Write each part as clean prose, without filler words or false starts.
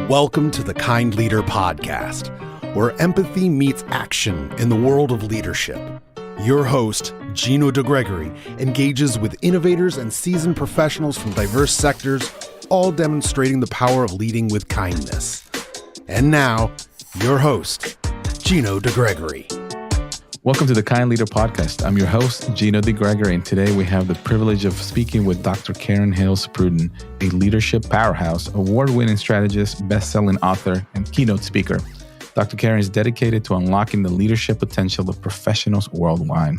Welcome to the Kind Leader Podcast, where empathy meets action in the world of leadership. Your host, Gino Degregori, engages with innovators and seasoned professionals from diverse sectors, all demonstrating the power of leading with kindness. And now, your host, Gino Degregori. Welcome to the Kind Leader Podcast. I'm your host, Gino Degregori, and today we have the privilege of speaking with Dr. Karen Hills Pruden, a leadership powerhouse, award-winning strategist, best-selling author, and keynote speaker. Dr. Karen is dedicated to unlocking the leadership potential of professionals worldwide.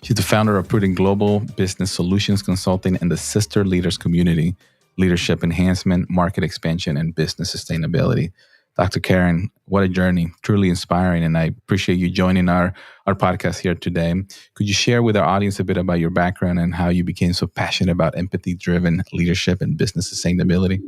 She's the founder of Pruden Global Business Solutions Consulting and the Sister Leaders Community, Leadership Enhancement, Market Expansion, and Business Sustainability. Dr. Karen, what a journey, truly inspiring, and I appreciate you joining our podcast here today. Could you share with our audience a bit about your background and how you became so passionate about empathy-driven leadership and business sustainability?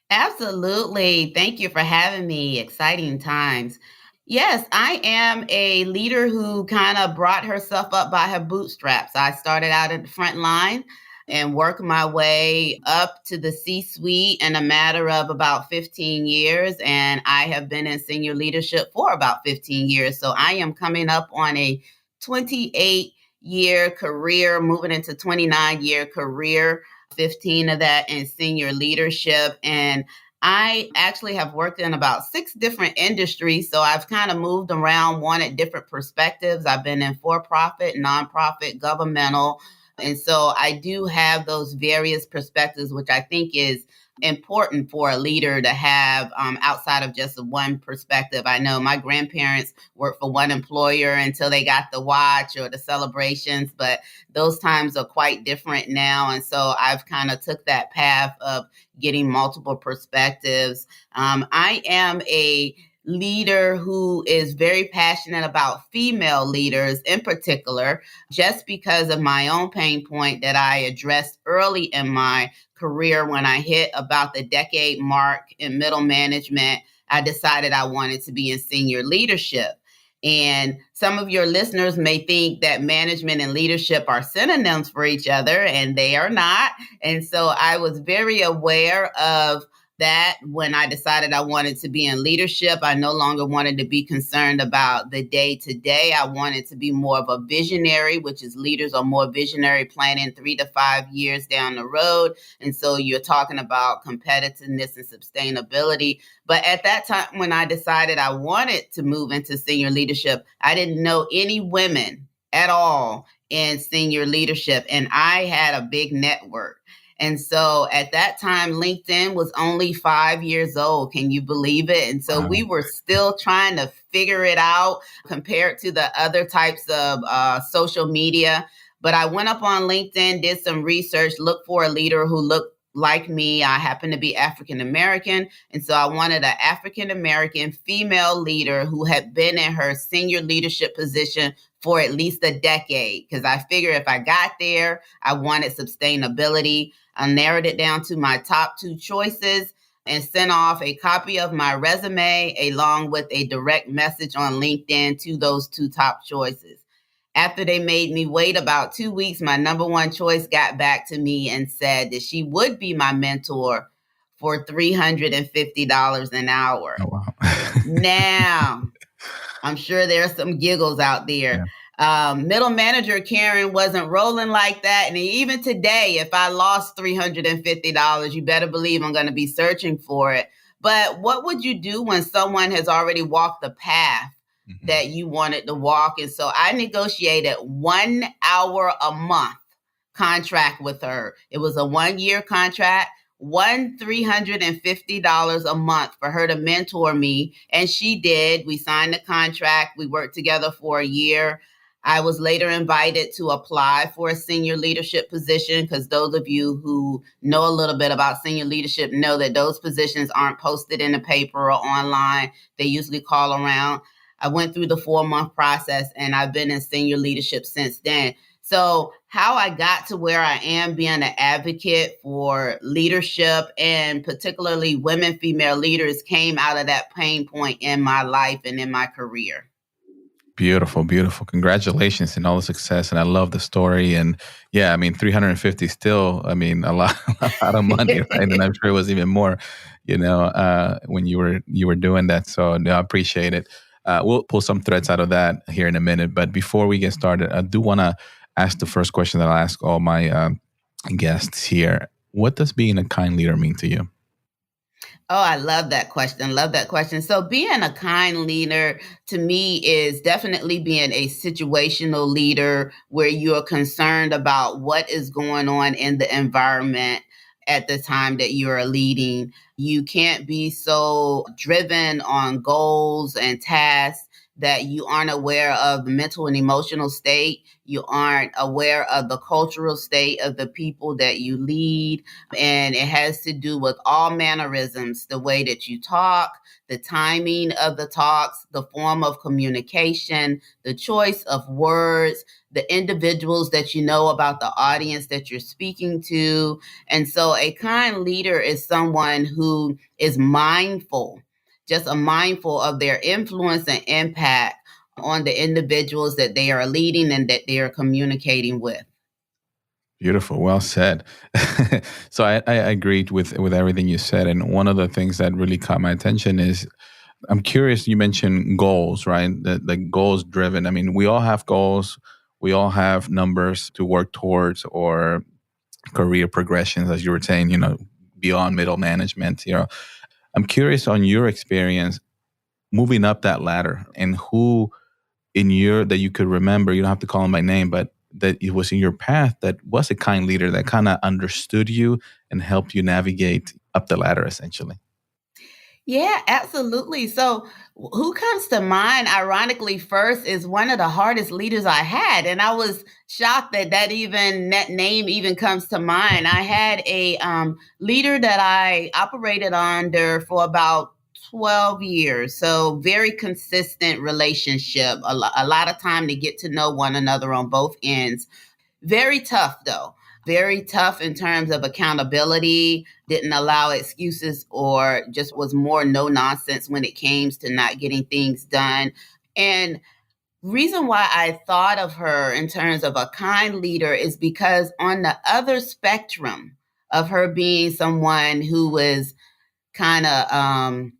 Absolutely. Thank you for having me. Exciting times. Yes, I am a leader who kind of brought herself up by her bootstraps. I started out at the front line and worked my way up to the C-suite in a matter of about 15 years. And I have been in senior leadership for about 15 years. So I am coming up on a 28-year career, moving into 29-year career, 15 of that in senior leadership. And I actually have worked in about 6 different industries. So I've kind of moved around, wanted different perspectives. I've been in for-profit, nonprofit, governmental. And so I do have those various perspectives, which I think is important for a leader to have outside of just one perspective. I know my grandparents worked for one employer until they got the watch or the celebrations, but those times are quite different now. And so I've kind of took that path of getting multiple perspectives. I am a leader who is very passionate about female leaders in particular, just because of my own pain point that I addressed early in my career. When I hit about the decade mark in middle management, I decided I wanted to be in senior leadership. And some of your listeners may think that management and leadership are synonyms for each other, and they are not. And so I was very aware of that when I decided I wanted to be in leadership. I no longer wanted to be concerned about the day to day. I wanted to be more of a visionary, which is leaders are more visionary, planning 3 to 5 years down the road. And so you're talking about competitiveness and sustainability. But at that time, when I decided I wanted to move into senior leadership, I didn't know any women at all in senior leadership. And I had a big network. And so at that time, LinkedIn was only 5 years old. Can you believe it? And so we were still trying to figure it out compared to the other types of social media. But I went up on LinkedIn, did some research, looked for a leader who looked like me. I happen to be African American. And so I wanted an African American female leader who had been in her senior leadership position for at least a decade, because I figured if I got there, I wanted sustainability. I narrowed it down to my top 2 choices and sent off a copy of my resume along with a direct message on LinkedIn to those 2 top choices. After they made me wait about 2 weeks, my number 1 choice got back to me and said that she would be my mentor for $350 an hour. Oh, wow. Now, I'm sure there are some giggles out there. Yeah. Middle manager Karen wasn't rolling like that. And even today, if I lost $350, you better believe I'm going to be searching for it. But what would you do when someone has already walked the path that you wanted to walk? And so I negotiated 1 hour a month contract with her. It was a 1-year contract. $350 a month for her to mentor me. And she did. We signed the contract. We worked together for a year. I was later invited to apply for a senior leadership position, because those of you who know a little bit about senior leadership know that those positions aren't posted in the paper or online. They usually call around. I went through the 4-month process, and I've been in senior leadership since then. So how I got to where I am being an advocate for leadership and particularly women, female leaders came out of that pain point in my life and in my career. Beautiful, beautiful. Congratulations and all the success. And I love the story. And yeah, I mean, 350 still, I mean, a lot, a lot of money, right? And I'm sure it was even more, when you were doing that. So no, I appreciate it. We'll pull some threads out of that here in a minute. But before we get started, I do want to ask the first question that I'll ask all my guests here. What does being a kind leader mean to you? Oh, I love that question. Love that question. So, being a kind leader to me is definitely being a situational leader where you are concerned about what is going on in the environment at the time that you are leading. You can't be so driven on goals and tasks that you aren't aware of the mental and emotional state. You aren't aware of the cultural state of the people that you lead. And it has to do with all mannerisms, the way that you talk, the timing of the talks, the form of communication, the choice of words, the individuals that you know about the audience that you're speaking to. And so a kind leader is someone who is mindful, just a mindful of their influence and impact on the individuals that they are leading and that they are communicating with. Beautiful. Well said. So I agreed with everything you said. And one of the things that really caught my attention is I'm curious, you mentioned goals, right? That like goals driven. I mean, we all have goals. We all have numbers to work towards or career progressions, as you were saying, beyond middle management. I'm curious on your experience moving up that ladder and who that you could remember, you don't have to call him by name, but that it was in your path that was a kind leader that kind of understood you and helped you navigate up the ladder, essentially. Yeah, absolutely. So, who comes to mind, ironically, first is one of the hardest leaders I had. And I was shocked that name even comes to mind. I had a leader that I operated under for about 12 years. So, very consistent relationship, a lot of time to get to know one another on both ends. Very tough, though. Very tough in terms of accountability, didn't allow excuses or just was more no nonsense when it came to not getting things done. And reason why I thought of her in terms of a kind leader is because on the other spectrum of her being someone who was kind of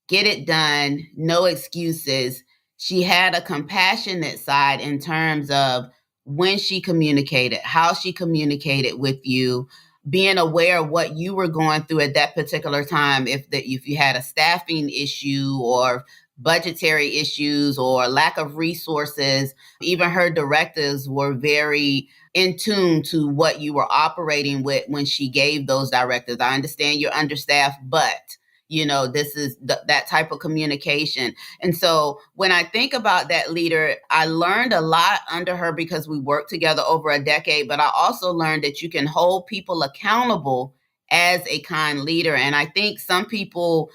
get it done, no excuses. She had a compassionate side in terms of when she communicated, how she communicated with you, being aware of what you were going through at that particular time. If you had a staffing issue or budgetary issues or lack of resources, even her directives were very in tune to what you were operating with when she gave those directives. I understand you're understaffed, but this is that type of communication. And so when I think about that leader, I learned a lot under her because we worked together over a decade, but I also learned that you can hold people accountable as a kind leader. And I think some people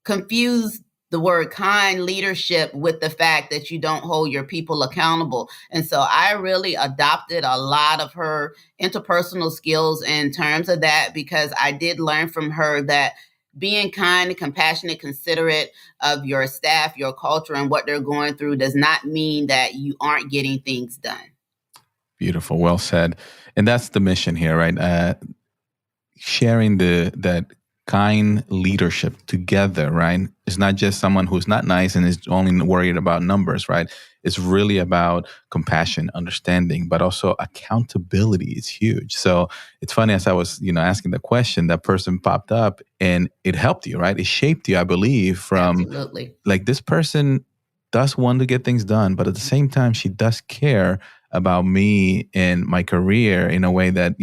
confuse the word kind leadership with the fact that you don't hold your people accountable. And so I really adopted a lot of her interpersonal skills in terms of that, because I did learn from her that being kind, compassionate, considerate of your staff, your culture, and what they're going through does not mean that you aren't getting things done. Beautiful. Well said. And that's the mission here, right? Sharing that kind leadership together, right? It's not just someone who's not nice and is only worried about numbers, right? It's really about compassion, understanding, but also accountability is huge. So it's funny, as I was, asking the question, that person popped up and it helped you, right? It shaped you, I believe, from Absolutely. like this person does want to get things done, but at the same time, she does care about me and my career in a way that,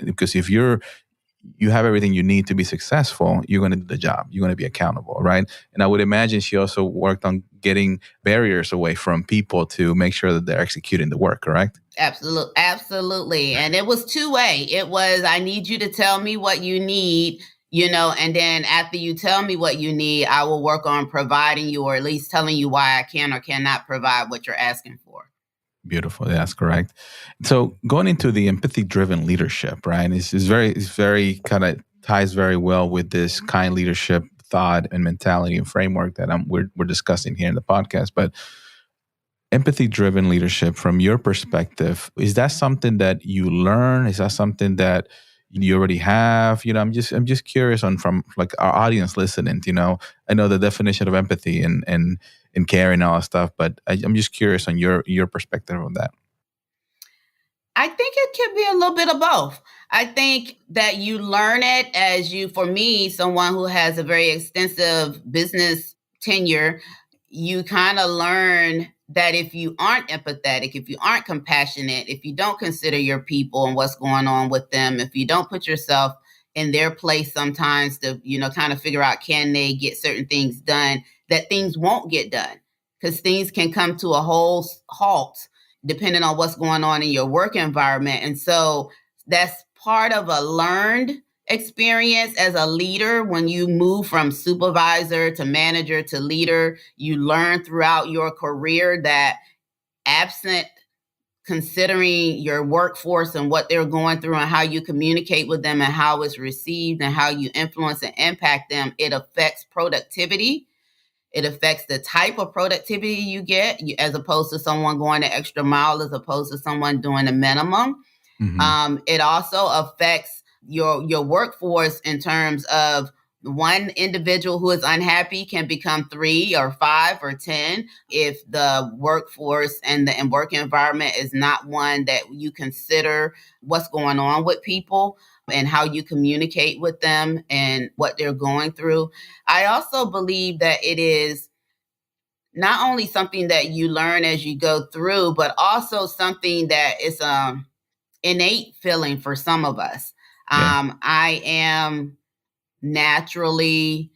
because if you have everything you need to be successful, you're going to do the job. You're going to be accountable, right? And I would imagine she also worked on getting barriers away from people to make sure that they're executing the work, correct? Absolutely. Absolutely. And it was two-way. It was, I need you to tell me what you need, and then after you tell me what you need, I will work on providing you, or at least telling you why I can or cannot provide what you're asking for. Beautiful. That's correct. So going into the empathy-driven leadership, right? It's very kind of ties very well with this kind leadership thought and mentality and framework that we're discussing here in the podcast. But empathy-driven leadership from your perspective, is that something that you learn? Is that something that you already have? I'm just curious on from like our audience listening. I know the definition of empathy and caring and all that stuff, but I'm just curious on your perspective on that. I think it can be a little bit of both. I think that you learn it for me, someone who has a very extensive business tenure, you kind of learn that if you aren't empathetic, if you aren't compassionate, if you don't consider your people and what's going on with them, if you don't put yourself in their place sometimes to, kind of figure out, can they get certain things done, that things won't get done because things can come to a whole halt depending on what's going on in your work environment. And so that's part of a learned experience as a leader. When you move from supervisor to manager to leader, you learn throughout your career that absent considering your workforce and what they're going through and how you communicate with them and how it's received and how you influence and impact them, it affects productivity. It affects the type of productivity you get as opposed to someone going the extra mile, as opposed to someone doing the minimum. It also affects your workforce in terms of one individual who is unhappy can become 3 or 5 or 10 if the workforce and the work environment is not one that you consider what's going on with people and how you communicate with them and what they're going through. I also believe that it is not only something that you learn as you go through, but also something that is innate feeling for some of us. I am naturally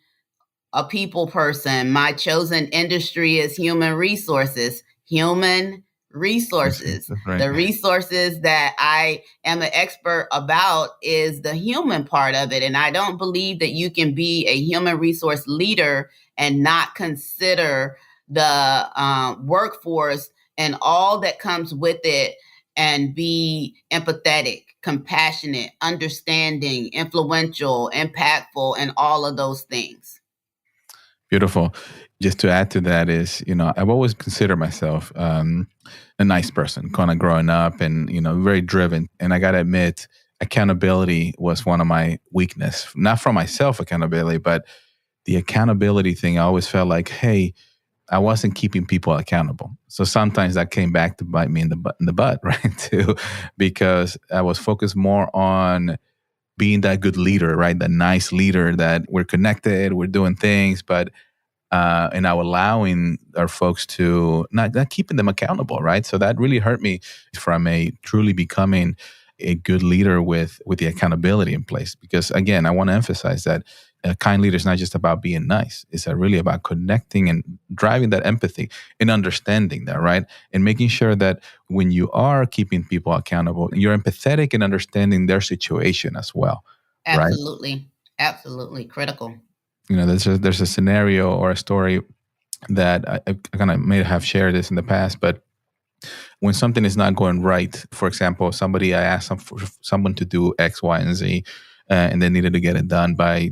a people person. My chosen industry is human resources. Human resources. That's right. The resources that I am an expert about is the human part of it. And I don't believe that you can be a human resource leader and not consider the workforce and all that comes with it and be empathetic, compassionate, understanding, influential, impactful, and all of those things. Beautiful. Just to add to that is, I've always considered myself a nice person, kind of growing up and, very driven. And I got to admit, accountability was one of my weakness, not from myself accountability, but the accountability thing. I always felt like, hey, I wasn't keeping people accountable. So sometimes that came back to bite me in the butt, right? Too, because I was focused more on being that good leader, right? That nice leader that we're connected, we're doing things, but and now allowing our folks to not keeping them accountable, right? So that really hurt me from a truly becoming a good leader with the accountability in place. Because again, I want to emphasize that a kind leader is not just about being nice. It's really about connecting and driving that empathy and understanding that, right? And making sure that when you are keeping people accountable, you're empathetic and understanding their situation as well, right? Absolutely. Absolutely critical. There's a scenario or a story that I kind of may have shared this in the past, but when something is not going right, for example, I asked someone to do X, Y, and Z, and they needed to get it done by,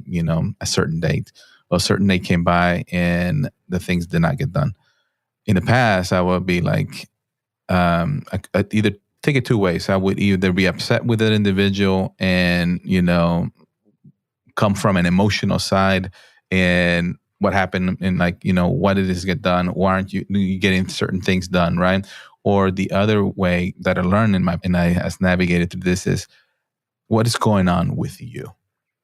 a certain date. Well, a certain date came by and the things did not get done. In the past, I would be like, I'd either take it two ways. I would either be upset with that individual and, come from an emotional side and what happened and why did this get done? Why aren't you getting certain things done, right? Or the other way that I learned and I has navigated through this is what is going on with you.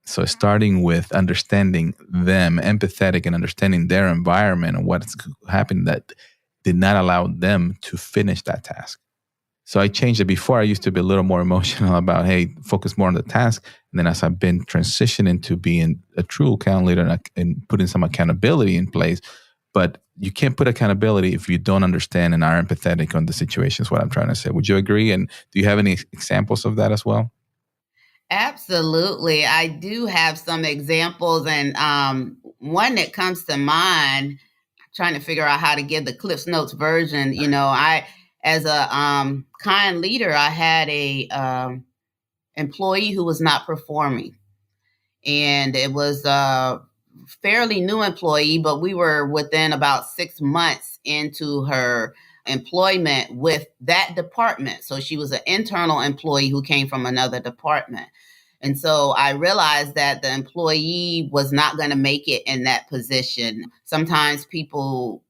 So starting with understanding them, empathetic and understanding their environment and what's happened that did not allow them to finish that task. So I changed it. Before I used to be a little more emotional about, hey, focus more on the task. And then as I've been transitioning to being a true account leader and putting some accountability in place, but you can't put accountability if you don't understand and are empathetic on the situation is what I'm trying to say. Would you agree? And do you have any examples of that as well? Absolutely. I do have some examples, and one that comes to mind, trying to figure out how to give the Cliff's Notes version. I, as a kind leader, I had a employee who was not performing. And it was a fairly new employee, but we were within about 6 months into her employment with that department. So she was an internal employee who came from another department. And so I realized that the employee was not going to make it in that position. Sometimes people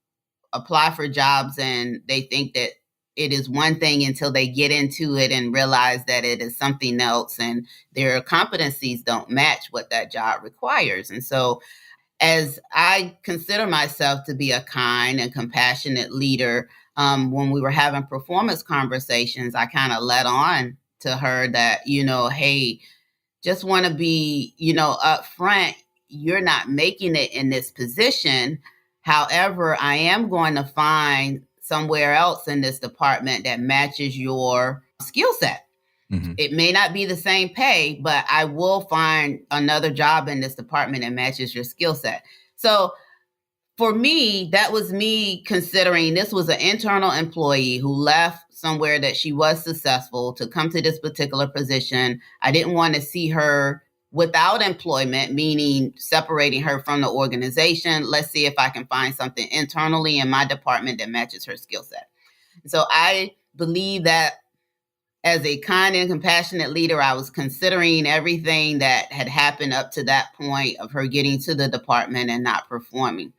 apply for jobs and they think that it is one thing until they get into it and realize that it is something else, and their competencies don't match what that job requires. And so as I consider myself to be a kind and compassionate leader, when we were having performance conversations, I kind of let on to her that, hey, just want to be, upfront. You're not making it in this position. However, I am going to find somewhere else in this department that matches your skill set. Mm-hmm. It may not be the same pay, but I will find another job in this department that matches your skill set. So for me, that was me considering this was an internal employee who left somewhere that she was successful to come to this particular position. I didn't want to see her without employment, meaning separating her from the organization. Let's see if I can find something internally in my department that matches her skill set. So I believe that as a kind and compassionate leader, I was considering everything that had happened up to that point of her getting to the department and not performing.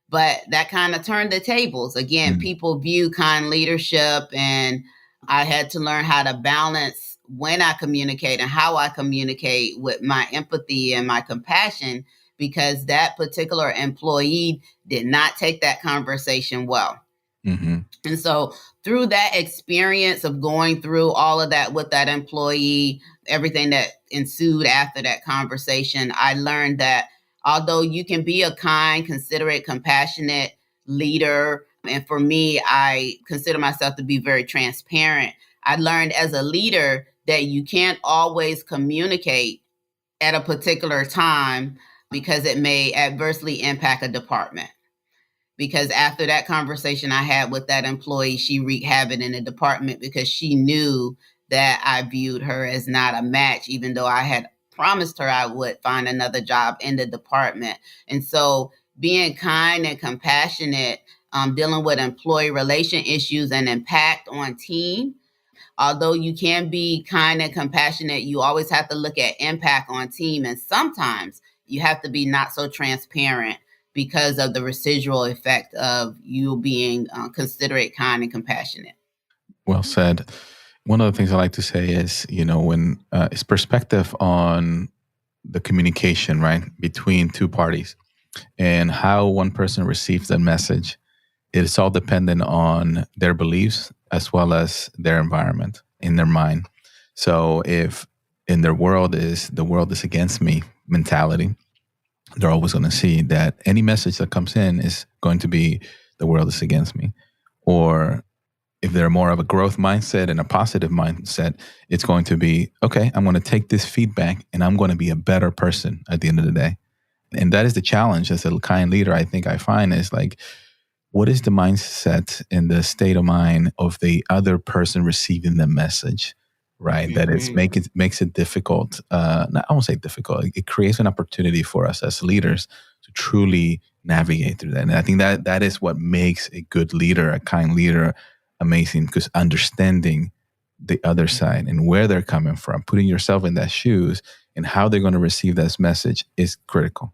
But that kind of turned the tables. Again, people view kind leadership, and I had to learn how to balance when I communicate and how I communicate with my empathy and my compassion, because that particular employee did not take that conversation well. Mm-hmm. And so through that experience of going through all of that with that employee, everything that ensued after that conversation, I learned that although you can be a kind, considerate, compassionate leader, and for me, I consider myself to be very transparent, I learned as a leader that you can't always communicate at a particular time because it may adversely impact a department. Because after that conversation I had with that employee, she wreaked havoc in the department because she knew that I viewed her as not a match, even though I had promised her I would find another job in the department. And so being kind and compassionate, dealing with employee relation issues and impact on team, although you can be kind and compassionate, you always have to look at impact on team. And sometimes you have to be not so transparent because of the residual effect of you being considerate, kind, and compassionate. Well said. One of the things I like to say is, when it's perspective on the communication, right, between two parties and how one person receives the message. It's all dependent on their beliefs as well as their environment in their mind. So if in their world is the world is against me mentality, they're always going to see that any message that comes in is going to be the world is against me. Or if they're more of a growth mindset and a positive mindset, it's going to be, okay, I'm going to take this feedback and I'm going to be a better person at the end of the day. And that is the challenge as a kind leader, I think I find, is like, what is the mindset and the state of mind of the other person receiving the message, right? Mm-hmm. That makes it difficult. I won't say difficult. It creates an opportunity for us as leaders to truly navigate through that. And I think that is what makes a good leader, a kind leader, amazing, because understanding the other side and where they're coming from, putting yourself in their shoes and how they're going to receive this message is critical.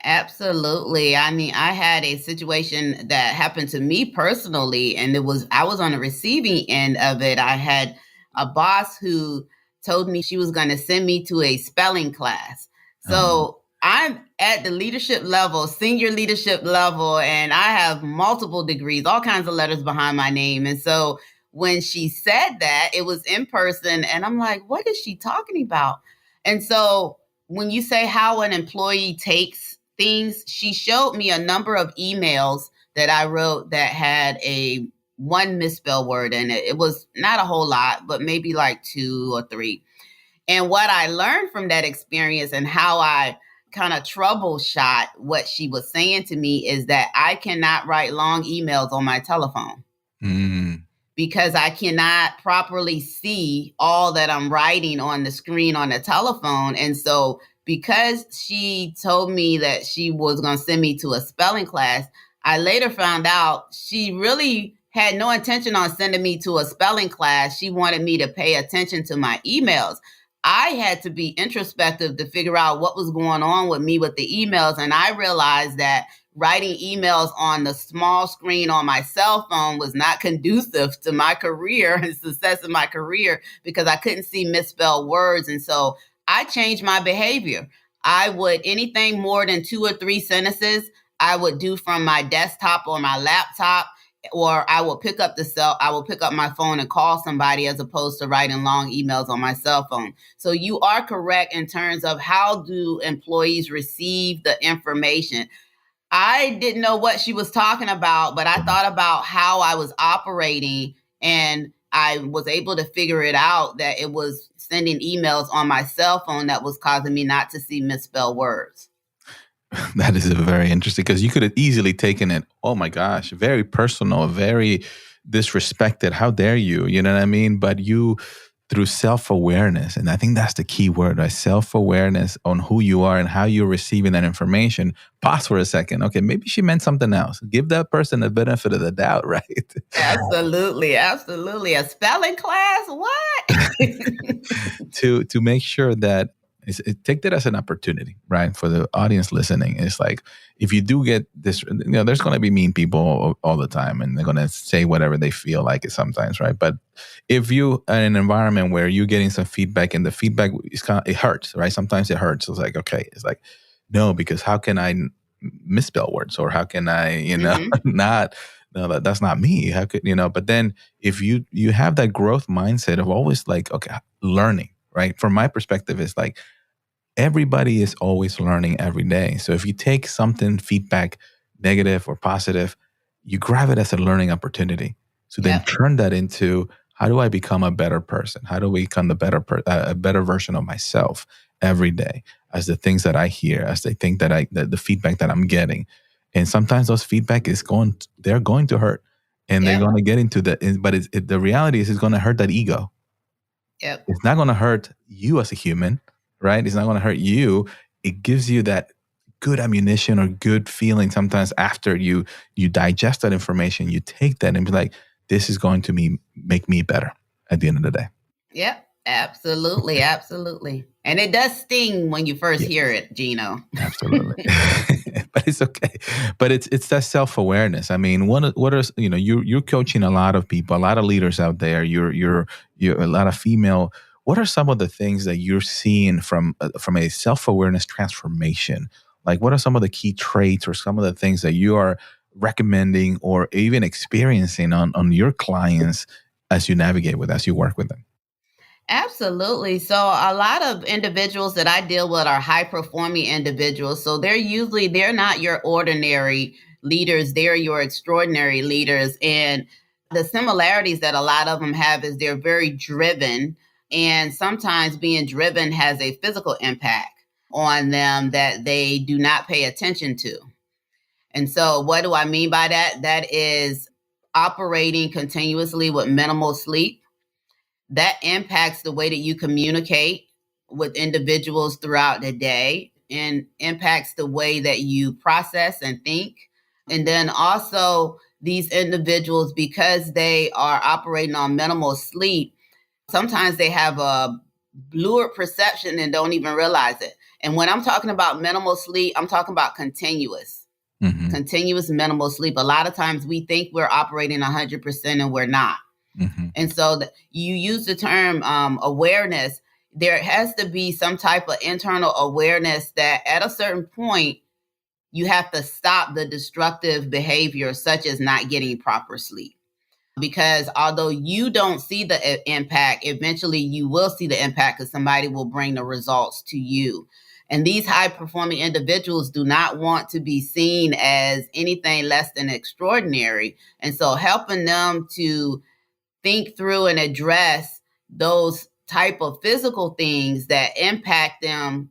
Absolutely. I mean, I had a situation that happened to me personally, and I was on the receiving end of it. I had a boss who told me she was going to send me to a spelling class. So I'm at the leadership level, senior leadership level, and I have multiple degrees, all kinds of letters behind my name. And so when she said that, it was in person, and I'm like, what is she talking about? And so when you say how an employee takes things, she showed me a number of emails that I wrote that had one misspelled word in it. It was not a whole lot, but maybe like 2 or 3. And what I learned from that experience and how I kind of troubleshot what she was saying to me is that I cannot write long emails on my telephone. Because I cannot properly see all that I'm writing on the screen on the telephone. And so because she told me that she was going to send me to a spelling class, I later found out she really had no intention on sending me to a spelling class. She wanted me to pay attention to my emails. I had to be introspective to figure out what was going on with me with the emails. And I realized that writing emails on the small screen on my cell phone was not conducive to my career and success in my career because I couldn't see misspelled words. And so I changed my behavior. I would anything more than 2 or 3 sentences, I would do from my desktop or my laptop, or I will pick up my phone and call somebody as opposed to writing long emails on my cell phone. So you are correct in terms of how do employees receive the information. I didn't know what she was talking about, but I thought about how I was operating, and I was able to figure it out that it was sending emails on my cell phone that was causing me not to see misspelled words. That is very interesting because you could have easily taken it, oh my gosh, very personal, very disrespected. How dare you? You know what I mean? But you, through self-awareness, and I think that's the key word, right? Self-awareness on who you are and how you're receiving that information. Pause for a second. Okay, maybe she meant something else. Give that person the benefit of the doubt, right? Absolutely. Absolutely. A spelling class? What? to make sure that take that as an opportunity, right? For the audience listening, it's like, if you do get this, there's going to be mean people all the time and they're going to say whatever they feel like it sometimes, right? But if you are in an environment where you're getting some feedback and the feedback is it hurts, right? Sometimes it hurts. It's like, okay, it's like, no, because how can I misspell words, or how can I, not, no, that's not me. How could, but then if you have that growth mindset of always like, okay, learning, right? From my perspective, it's like, everybody is always learning every day. So if you take something, feedback, negative or positive, you grab it as a learning opportunity. So then turn that into, how do I become a better person? How do I become a better version of myself every day as the things that I hear, as they think that the feedback that I'm getting. And sometimes those feedback they're going to hurt, and they're going to get into the reality is it's going to hurt that ego. Yep. It's not going to hurt you as a human, right? It's not going to hurt you. It gives you that good ammunition or good feeling sometimes after you digest that information. You take that and be like, this is going to make me better at the end of the day. Yep. Absolutely. Absolutely. And it does sting when you first hear it, Gino. Absolutely. But it's okay. But it's that self-awareness. I mean, you're coaching a lot of people, a lot of leaders out there. You're a lot of female. What are some of the things that you're seeing from a self-awareness transformation? Like, what are some of the key traits or some of the things that you are recommending or even experiencing on your clients as you work with them? Absolutely. So a lot of individuals that I deal with are high performing individuals. So they're not your ordinary leaders. They're your extraordinary leaders. And the similarities that a lot of them have is they're very driven. And sometimes being driven has a physical impact on them that they do not pay attention to. And so what do I mean by that? That is operating continuously with minimal sleep. That impacts the way that you communicate with individuals throughout the day and impacts the way that you process and think. And then also these individuals, because they are operating on minimal sleep, sometimes they have a blurred perception and don't even realize it. And when I'm talking about minimal sleep, I'm talking about continuous minimal sleep. A lot of times we think we're operating 100% and we're not. Mm-hmm. And so you use the term awareness. There has to be some type of internal awareness that at a certain point, you have to stop the destructive behavior, such as not getting proper sleep. Because although you don't see the impact, eventually you will see the impact because somebody will bring the results to you. And these high performing individuals do not want to be seen as anything less than extraordinary. And so helping them to think through and address those type of physical things that impact them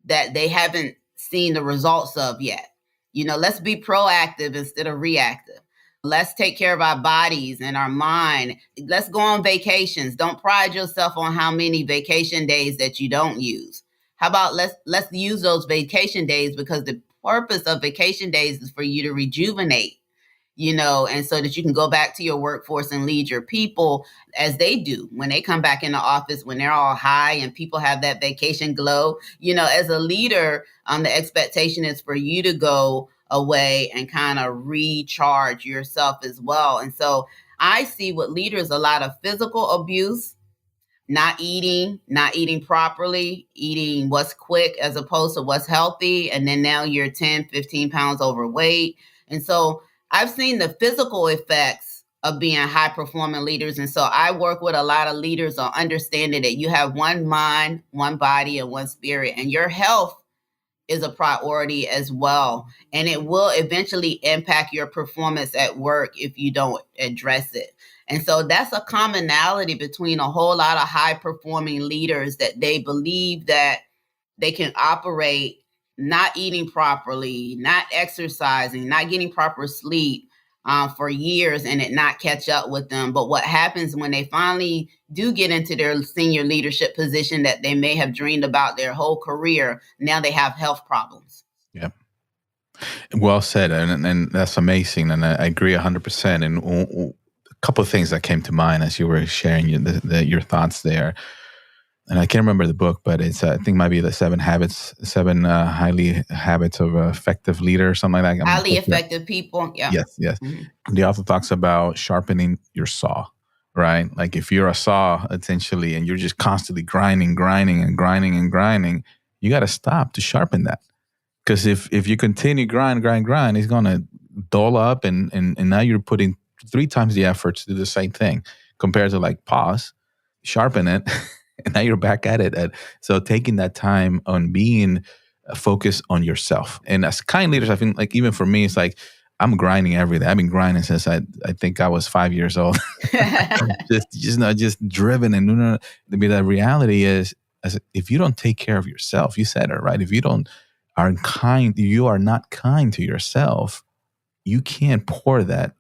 that they haven't seen the results of yet. Let's be proactive instead of reactive. Let's take care of our bodies and our mind. Let's go on vacations. Don't pride yourself on how many vacation days that you don't use. How about let's use those vacation days, because the purpose of vacation days is for you to rejuvenate, and so that you can go back to your workforce and lead your people as they do when they come back in the office, when they're all high and people have that vacation glow. As a leader, the expectation is for you to go away and kind of recharge yourself as well. And so I see with leaders a lot of physical abuse, not eating properly, eating what's quick as opposed to what's healthy. And then now you're 10, 15 pounds overweight. And so I've seen the physical effects of being high performing leaders. And so I work with a lot of leaders on understanding that you have one mind, one body, and one spirit, and your health is a priority as well. And it will eventually impact your performance at work if you don't address it. And so that's a commonality between a whole lot of high performing leaders, that they believe that they can operate not eating properly, not exercising, not getting proper sleep for years and it not catch up with them. But what happens when they finally do get into their senior leadership position that they may have dreamed about their whole career, now they have health problems. Yeah. Well said. And that's amazing. And I agree 100%. And a couple of things that came to mind as you were sharing your thoughts there. And I can't remember the book, but it's I think it might be the seven highly habits of effective leader or something like that. Highly effective people. Yeah. Yes. Mm-hmm. The author talks about sharpening your saw, right? Like if you're a saw essentially and you're just constantly grinding, you got to stop to sharpen that. Because if you continue grind, it's going to dull up and now you're putting 3 times the effort to do the same thing compared to like pause, sharpen it. And now you're back at it. So taking that time on being focused on yourself. And as kind leaders, I think like even for me, it's like I'm grinding every day. I've been grinding since I think I was 5 years old. just driven. And the reality is, if you don't take care of yourself, you said it, right? If you are not kind to yourself, you can't pour that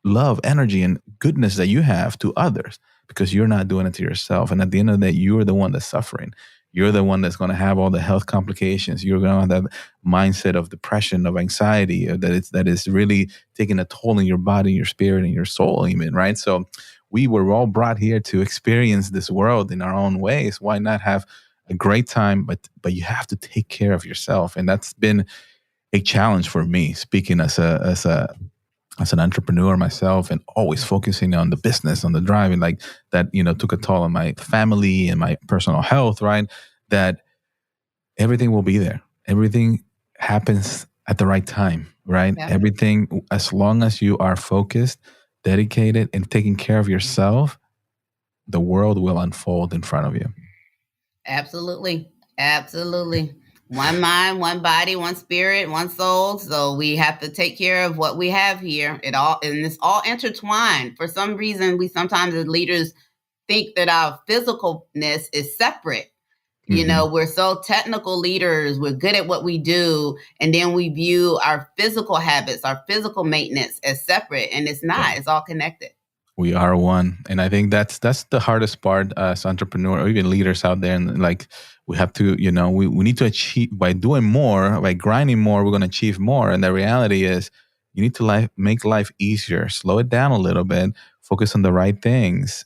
love, energy, and goodness that you have to others because you're not doing it to yourself. And at the end of the day, you're the one that's suffering. You're the one that's going to have all the health complications. You're going to have that mindset of depression, of anxiety, that is really taking a toll in your body, your spirit, and your soul even, right? So we were all brought here to experience this world in our own ways. Why not have a great time? But you have to take care of yourself. And that's been a challenge for me, speaking as an entrepreneur myself, and always focusing on the business, on the driving, like that, took a toll on my family and my personal health, right? That everything will be there. Everything happens at the right time, right? Yeah. Everything, as long as you are focused, dedicated, and taking care of yourself, the world will unfold in front of you. Absolutely. One mind, one body, one spirit, one soul. So we have to take care of what we have here. And it's all intertwined. For some reason, we sometimes as leaders think that our physicalness is separate. Mm-hmm. We're so technical leaders. We're good at what we do. And then we view our physical habits, our physical maintenance as separate. And it's not. Yeah. It's all connected. We are one. And I think that's the hardest part as entrepreneurs or even leaders out there. And like, we have to, we need to achieve by doing more, by grinding more, we're going to achieve more. And the reality is you need to make life easier, slow it down a little bit, focus on the right things,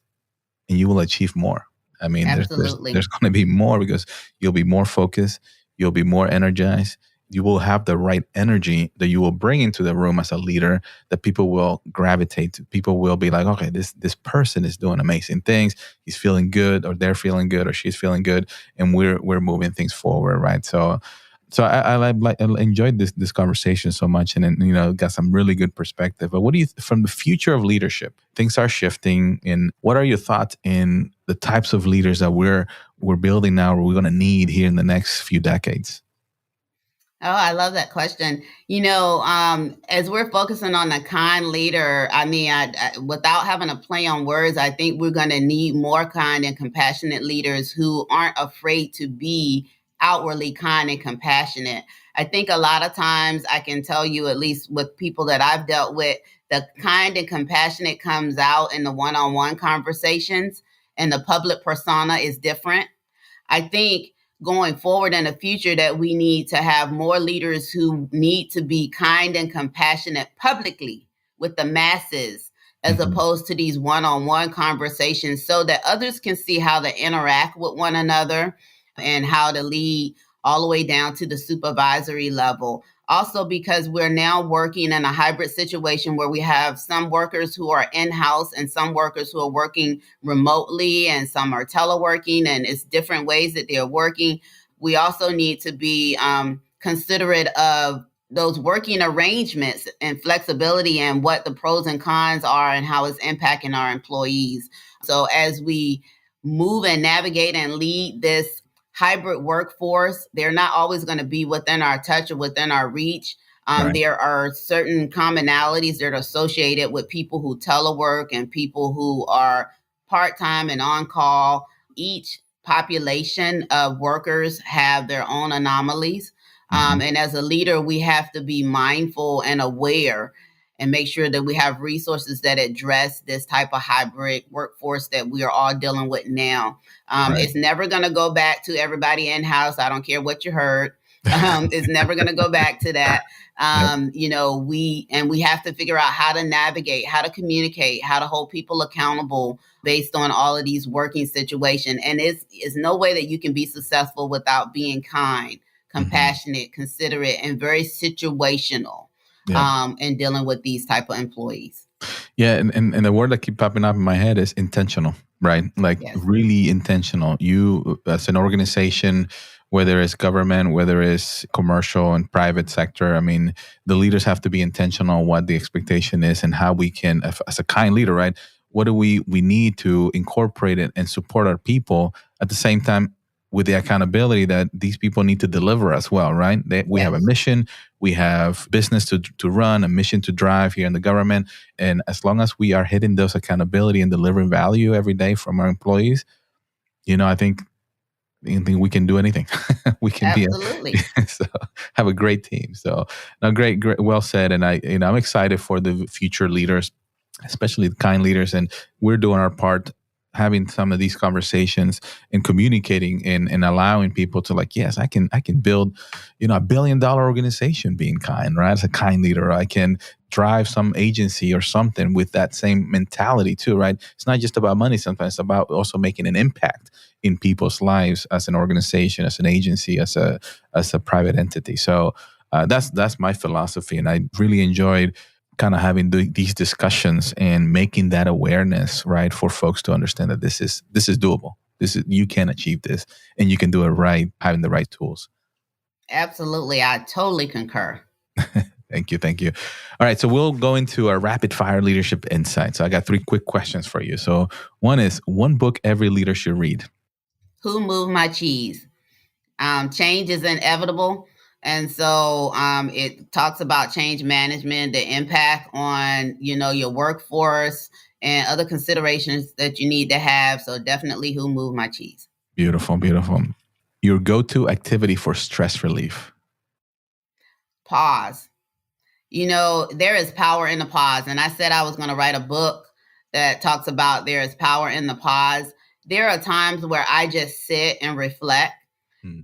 and you will achieve more. I mean, there's going to be more because you'll be more focused. You'll be more energized. You will have the right energy that you will bring into the room as a leader that people will gravitate to. People will be like, okay, this person is doing amazing things. He's feeling good, or they're feeling good, or she's feeling good, and we're moving things forward, right? So I enjoyed this conversation so much, and then, got some really good perspective. But what do you from the future of leadership? Things are shifting, and what are your thoughts in the types of leaders that we're building now, or we're going to need here in the next few decades? Oh, I love that question. As we're focusing on the kind leader, I mean, without having a play on words, I think we're going to need more kind and compassionate leaders who aren't afraid to be outwardly kind and compassionate. I think a lot of times I can tell you, at least with people that I've dealt with, the kind and compassionate comes out in the one-on-one conversations, and the public persona is different. I think going forward in the future that we need to have more leaders who need to be kind and compassionate publicly with the masses, as opposed to these one-on-one conversations, so that others can see how to interact with one another and how to lead all the way down to the supervisory level. Also, because we're now working in a hybrid situation where we have some workers who are in-house and some workers who are working remotely, and some are teleworking, and it's different ways that they're working. We also need to be considerate of those working arrangements and flexibility, and what the pros and cons are and how it's impacting our employees. So as we move and navigate and lead this hybrid workforce, they're not always going to be within our touch or within our reach. Right. There are certain commonalities that are associated with people who telework and people who are part-time and on call. Each population of workers have their own anomalies. And as a leader, we have to be mindful and aware and make sure that we have resources that address this type of hybrid workforce that we are all dealing with now. It's never going to go back to everybody in-house. I don't care what you heard. It's never going to go back to that. We have to figure out how to navigate, how to communicate, how to hold people accountable based on all of these working situations. And it's no way that you can be successful without being kind, compassionate, considerate, and very situational in dealing with these type of employees. Yeah, and the word that keep popping up in my head is intentional, right? Like really intentional. You, as an organization, whether it's government, whether it's commercial and private sector, I mean, the leaders have to be intentional on what the expectation is and how we can, as a kind leader, right? What do we need to incorporate it and support our people at the same time, with the accountability that these people need to deliver as well, right? We have a mission, we have business to run, a mission to drive here in the government. And as long as we are hitting those accountability and delivering value every day from our employees, I think we can do anything. We can Absolutely. So have a great team. So no, great, well said. And I'm excited for the future leaders, especially the kind leaders. And we're doing our part, having some of these conversations and communicating and allowing people to yes, I can build, a $1 billion organization being kind, right? As a kind leader, I can drive some agency or something with that same mentality too, right? It's not just about money. Sometimes it's about also making an impact in people's lives as an organization, as an agency, as a private entity. So that's my philosophy. And I really enjoyed kind of having these discussions and making that awareness, right, for folks to understand that this is doable. You can achieve this, and you can do it right, having the right tools. Absolutely. I totally concur. Thank you. All right. So we'll go into our rapid fire leadership insight. So I got 3 quick questions for you. So one is, one book every leader should read. Who Moved My Cheese? Change is inevitable. And so it talks about change management, the impact on, your workforce and other considerations that you need to have. So definitely Who Moved My Cheese. Beautiful. Your go-to activity for stress relief. Pause. There is power in the pause. And I said I was going to write a book that talks about there is power in the pause. There are times where I just sit and reflect.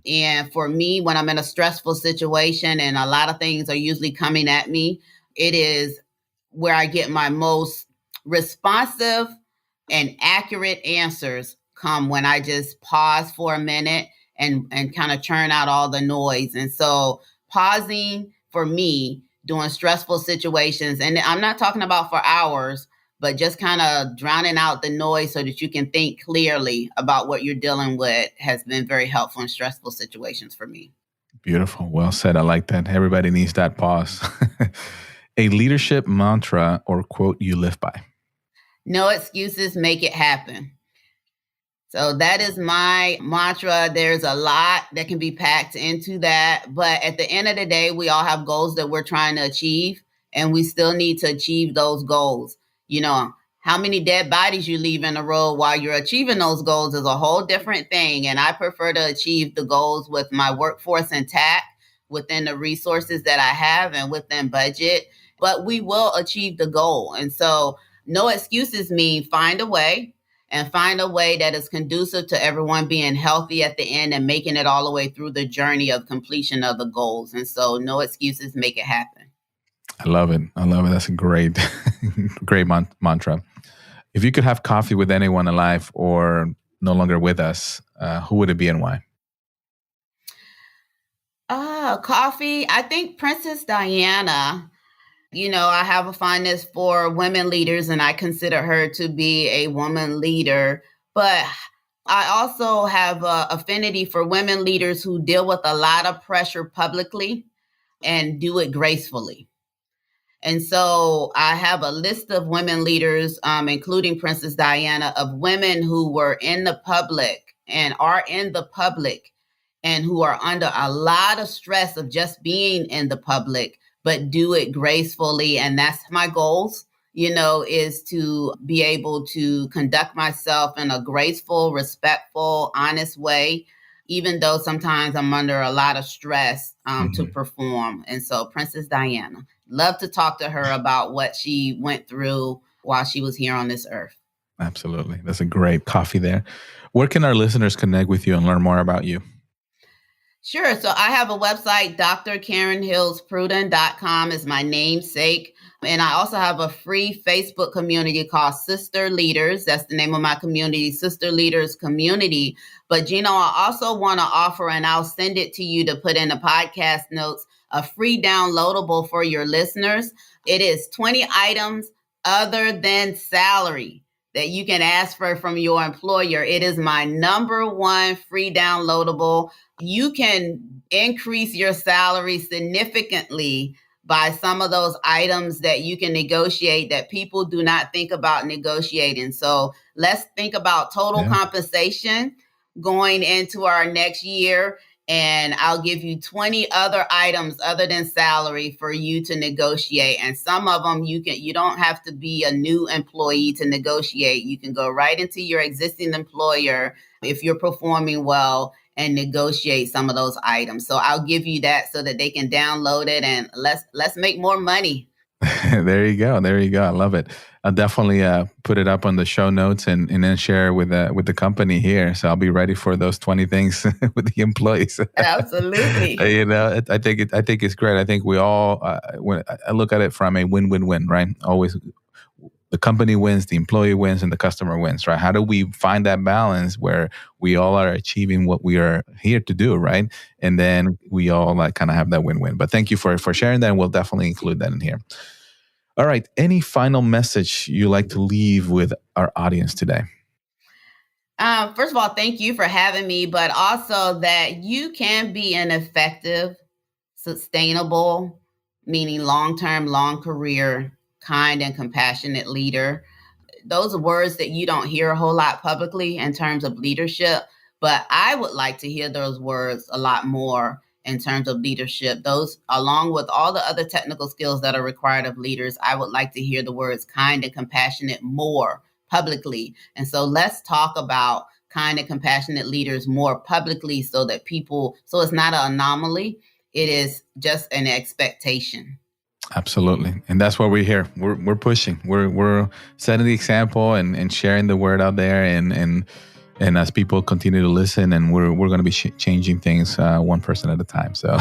And for me, when I'm in a stressful situation and a lot of things are usually coming at me, it is where I get my most responsive and accurate answers come when I just pause for a minute and kind of churn out all the noise. And so pausing for me during stressful situations, and I'm not talking about for hours, but just kind of drowning out the noise so that you can think clearly about what you're dealing with, has been very helpful in stressful situations for me. Beautiful. Well said. I like that. Everybody needs that pause. A leadership mantra or quote you live by. No excuses, make it happen. So that is my mantra. There's a lot that can be packed into that. But at the end of the day, we all have goals that we're trying to achieve, and we still need to achieve those goals. How many dead bodies you leave in the road while you're achieving those goals is a whole different thing. And I prefer to achieve the goals with my workforce intact, within the resources that I have and within budget. But we will achieve the goal. And so no excuses mean find a way. and find a way that is conducive to everyone being healthy at the end and making it all the way through the journey of completion of the goals. And so no excuses, make it happen. I love it. I love it. That's a great, great mantra. If you could have coffee with anyone alive or no longer with us, who would it be and why? Coffee. I think Princess Diana. I have a fondness for women leaders, and I consider her to be a woman leader. But I also have an affinity for women leaders who deal with a lot of pressure publicly and do it gracefully. And so I have a list of women leaders, including Princess Diana, of women who were in the public and are in the public and who are under a lot of stress of just being in the public, but do it gracefully. And that's my goals, is to be able to conduct myself in a graceful, respectful, honest way, even though sometimes I'm under a lot of stress to perform. And so Princess Diana, love to talk to her about what she went through while she was here on this earth. Absolutely. That's a great coffee there. Where can our listeners connect with you and learn more about you? Sure. So I have a website, drkarenhillspruden.com is my namesake. And I also have a free Facebook community called Sister Leaders. That's the name of my community, Sister Leaders Community. But Gino, I also want to offer, and I'll send it to you to put in the podcast notes, a free downloadable for your listeners. It is 20 items other than salary that you can ask for from your employer. It is my number one free downloadable. You can increase your salary significantly by some of those items that you can negotiate that people do not think about negotiating. So let's think about total compensation going into our next year. And I'll give you 20 other items other than salary for you to negotiate. And some of them you don't have to be a new employee to negotiate. You can go right into your existing employer if you're performing well and negotiate some of those items. So I'll give you that so that they can download it and let's make more money. There you go. I love it. I'll definitely put it up on the show notes and then share with the company here. So I'll be ready for those 20 things with the employees. Absolutely. I think it's great. I think we all when I look at it from a win-win-win, right? Always the company wins, the employee wins, and the customer wins, right? How do we find that balance where we all are achieving what we are here to do, right? And then we all kind of have that win-win. But thank you for sharing that, and we'll definitely include that in here. All right. Any final message you like to leave with our audience today? First of all, thank you for having me, but also that you can be an effective, sustainable, meaning long-term, long career, kind and compassionate leader. Those are words that you don't hear a whole lot publicly in terms of leadership, but I would like to hear those words a lot more in terms of leadership. Those, along with all the other technical skills that are required of leaders, I would like to hear the words kind and compassionate more publicly. And so let's talk about kind and compassionate leaders more publicly so that so it's not an anomaly. It is just an expectation. Absolutely. And that's what we're here. We're pushing. We're setting the example and sharing the word out there. And as people continue to listen, and we're going to be changing things one person at a time. So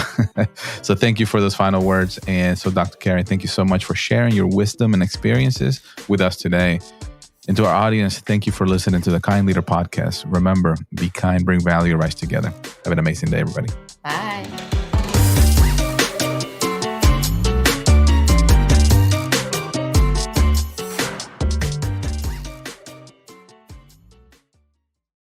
so thank you for those final words. And so Dr. Karen, thank you so much for sharing your wisdom and experiences with us today. And to our audience, thank you for listening to the Kind Leader Podcast. Remember, be kind, bring value, rise together. Have an amazing day, everybody. Bye.